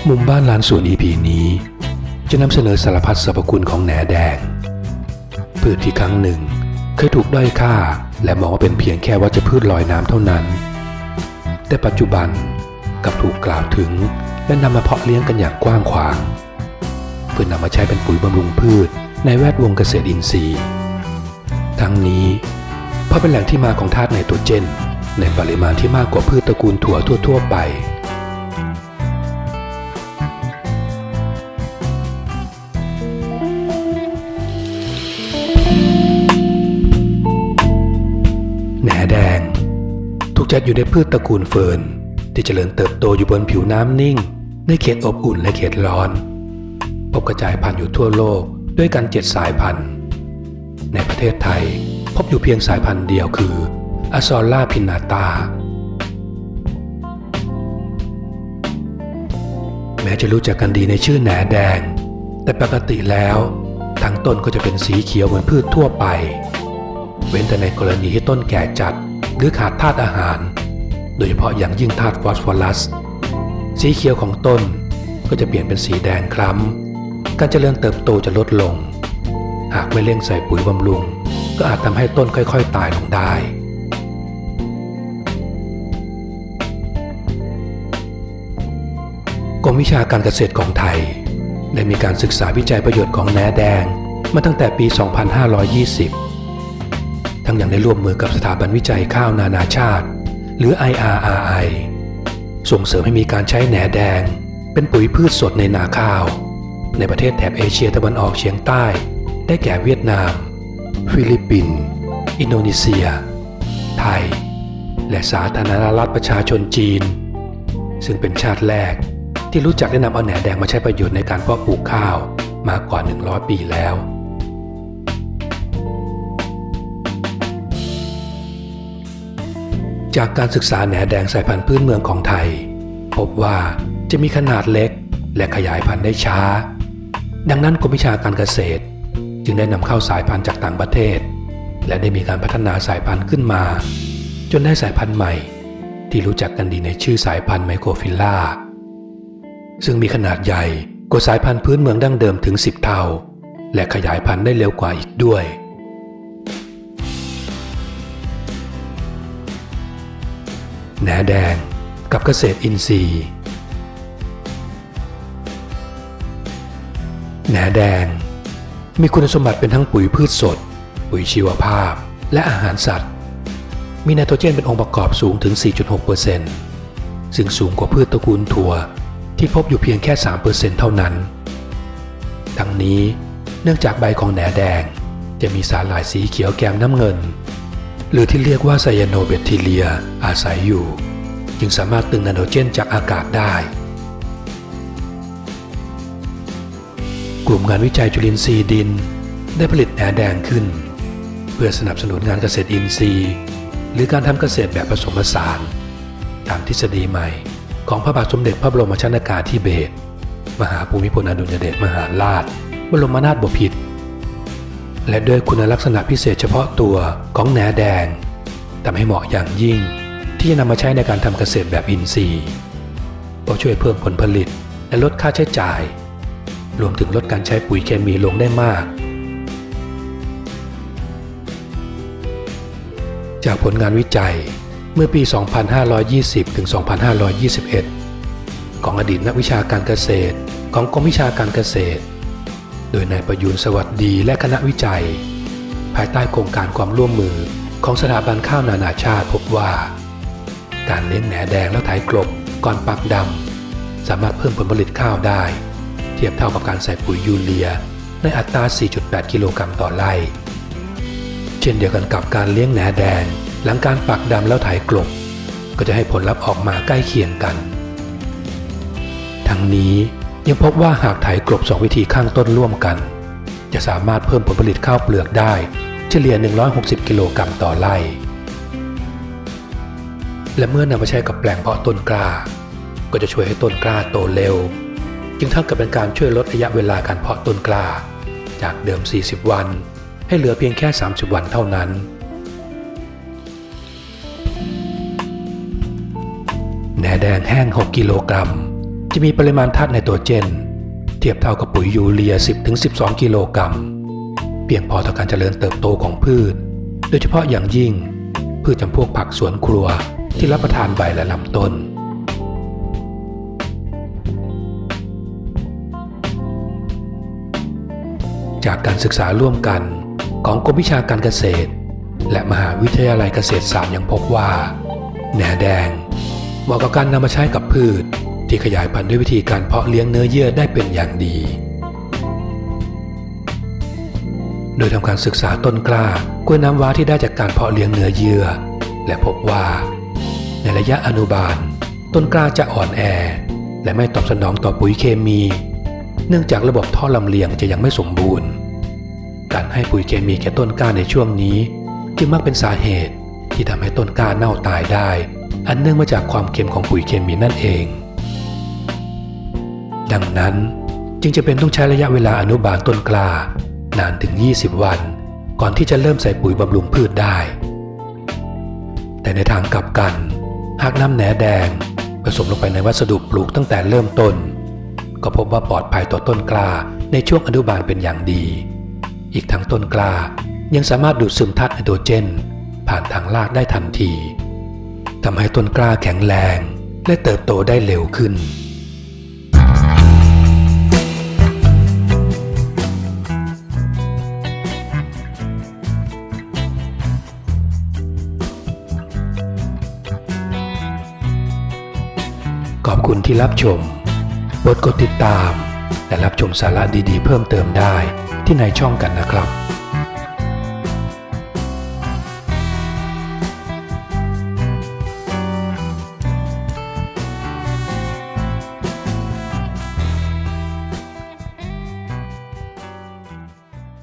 มุมบ้านร้านสวน EP นี้จะนำเสนอสารพัดสรรพคุณของแหนแดงพืชที่ครั้งหนึ่งเคยถูกด้อยค่าและมองว่าเป็นเพียงแค่วัชพืชลอยน้ำเท่านั้นแต่ปัจจุบันกลับถูกกล่าวถึงและนำมาเพาะเลี้ยงกันอย่างกว้างขวางเพื่อนำมาใช้เป็นปุ๋ยบำรุงพืชในแวดวงเกษตรอินทรีย์ทั้งนี้เพราะเป็นแหล่งที่มาของธาตุไนโตรเจนในปริมาณที่มากกว่าพืชตระกูลถั่วทั่วๆไปแหนแดงถูกจัดอยู่ในพืชตระกูลเฟิร์นที่เจริญเติบโตอยู่บนผิวน้ำนิ่งในเขตอบอุ่นและเขตร้อนพบกระจายพันธุ์อยู่ทั่วโลกด้วยกัน7 สายพันธุ์ในประเทศไทยพบอยู่เพียงสายพันธุ์เดียวคืออะซอล่าพินาตาแม้จะรู้จักกันดีในชื่อแหนแดงแต่ปกติแล้วทั้งต้นก็จะเป็นสีเขียวเหมือนพืชทั่วไปเว้นแต่ในกรณีที่ต้นแก่จัดหรือขาดธาตุอาหารโดยเฉพาะอย่างยิ่งธาตุฟอสฟอรัสสีเขียวของต้นก็จะเปลี่ยนเป็นสีแดงคล้ำการเจริญเติบโตจะลดลงหากไม่เร่งใส่ปุ๋ยบำรุงก็อาจทำให้ต้นค่อยๆตายลงได้กรมวิชาการเกษตรของไทยได้มีการศึกษาวิจัยประโยชน์ของแหนแดงมาตั้งแต่ปี 2520 ทั้งยังได้ร่วมมือกับสถาบันวิจัยข้าวนานาชาติหรือ IRRI ส่งเสริมให้มีการใช้แหนแดงเป็นปุ๋ยพืชสดในนาข้าวในประเทศแถบเอเชียตะวันออกเฉียงใต้ได้แก่เวียดนามฟิลิปปินส์อินโดนีเซียไทยและสาธารณรัฐประชาชนจีนซึ่งเป็นชาติแรกที่รู้จักได้นำเอาแหนแดงมาใช้ประโยชน์ในการเพาะปลูกข้าวมากกว่า100 ปีแล้วจากการศึกษาแหนแดงสายพันธุ์พื้นเมืองของไทยพบว่าจะมีขนาดเล็กและขยายพันธุ์ได้ช้าดังนั้นกรมวิชาการเกษตรจึงได้นำเข้าสายพันธุ์จากต่างประเทศและได้มีการพัฒนาสายพันธุ์ขึ้นมาจนได้สายพันธุ์ใหม่ที่รู้จักกันดีในชื่อสายพันธุ์ไมโครฟิลล่าซึ่งมีขนาดใหญ่กว่าสายพันธุ์พื้นเมืองดั้งเดิมถึง10 เท่าและขยายพันธุ์ได้เร็วกว่าอีกด้วยแหนแดงกับเกษตรอินทรีย์แหนแดงมีคุณสมบัติเป็นทั้งปุ๋ยพืชสดปุ๋ยชีวภาพและอาหารสัตว์มีไนโตรเจนเป็นองค์ประกอบสูงถึง 4.6% ซึ่งสูงกว่าพืชตระกูลถั่วที่พบอยู่เพียงแค่ 3% เท่านั้นทั้งนี้เนื่องจากใบของแหนแดงจะมีสารหลายสีเขียวแกมน้ำเงินหรือที่เรียกว่าไซยาโนแบคทีเรียอาศัยอยู่จึงสามารถตึงไนโตรเจนจากอากาศได้กลุ่มงานวิจัยจุลินทรีย์ดินได้ผลิตแหนแดงขึ้นเพื่อสนับสนุนงานเกษตรอินทรีย์หรือการทำเกษตรแบบผสมผสานตามทฤษฎีใหม่ของพระบาทสมเด็จพระบรมชนกาธิเบศรมหาภูมิพลอดุลยเดชมหาราชบรมนาถบพิตรและด้วยคุณลักษณะพิเศษเฉพาะตัวของแหนแดงทำให้เหมาะอย่างยิ่งที่จะนำมาใช้ในการทำเกษตรแบบอินทรีย์เพราะช่วยเพิ่มผลผลิตและลดค่าใช้จ่ายรวมถึงลดการใช้ปุ๋ยเคมีลงได้มากจากผลงานวิจัยเมื่อปี 2520 ถึง 2521 ของอดีตนักวิชาการเกษตรของกรมวิชาการเกษตรโดยนายประยูรสวัสดีและคณะวิจัยภายใต้โครงการความร่วมมือของสถาบันข้าวนานาชาติพบว่าการเลี้ยงแหนแดงแล้วไถกลบก่อนปักดำสามารถเพิ่มผลผลิตข้าวได้เทียบเท่ากับการใส่ปุ๋ยยูเรียในอัตรา 4.8 กิโลกรัมต่อไร่เช่นเดียวกันกับการเลี้ยงแหนแดงหลังการปักดำแล้วไถกลบก็จะให้ผลลัพธ์ออกมาใกล้เคียงกันทั้งนี้ยังพบว่าหากไถกลบ2 วิธีข้างต้นร่วมกันจะสามารถเพิ่มผลผลิตข้าวเปลือกได้เฉลี่ย160 กิโลกรัมต่อไร่และเมื่อนำมาใช้กับแปลงเพาะต้นกล้าก็จะช่วยให้ต้นกล้าโตเร็วจึงเท่ากับเป็นการช่วยลดระยะเวลาการเพาะต้นกล้าจากเดิม40 วันให้เหลือเพียงแค่30 วันเท่านั้นแหนแดงแห้ง6 กิโลกรัม จะมีปริมาณธาตุไนโตรเจนเทียบเท่ากับปุ๋ยยูเรีย 10-12 กิโลกรัมเพียงพอต่อการเจริญเติบโตของพืชโดยเฉพาะอย่างยิ่งพืชจำพวกผักสวนครัวที่รับประทานใบและลำต้นจากการศึกษาร่วมกันของกรมวิชาการเกษตรและมหาวิทยาลัยเกษตรศาสตร์ยังพบว่าแหน่แดงเหมาะกับการนำมาใช้กับพืชที่ขยายพันธุ์ด้วยวิธีการเพาะเลี้ยงเนื้อเยื่อได้เป็นอย่างดีโดยทำการศึกษาต้นกล้ากล้วยน้ำว้าที่ได้จากการเพาะเลี้ยงเนื้อเยื่อและพบว่าในระยะอนุบาลต้นกล้าจะอ่อนแอและไม่ตอบสนองต่อปุ๋ยเคมีเนื่องจากระบบท่อลำเลียงจะยังไม่สมบูรณ์การให้ปุ๋ยเคมีแก่ต้นกล้าในช่วงนี้จึงมักเป็นสาเหตุที่ทำให้ต้นกล้าเน่าตายได้อันเนื่องมาจากความเค็มของปุ๋ยเคมีนั่นเองดังนั้นจึงจะเป็นต้องใช้ระยะเวลาอนุบาลต้นกล้านานถึง20 วันก่อนที่จะเริ่มใส่ปุ๋ยบำรุงพืชได้แต่ในทางกลับกันหากนำแหนแดงผสมลงไปในวัสดุปลูกตั้งแต่เริ่มต้นก็พบว่าปลอดภัยต่อต้นกล้าในช่วงอนุบาลเป็นอย่างดีอีกทั้งต้นกล้ายังสามารถดูดซึมธาตุไนโตรเจนผ่านทางรากได้ทันทีทำให้ต้นกล้าแข็งแรงและเติบโตได้เร็วขึ้นขอบคุณที่รับชมโปรดกดติดตามและรับชมสาระดีๆเพิ่มเติมได้ที่ในช่องกันนะครับ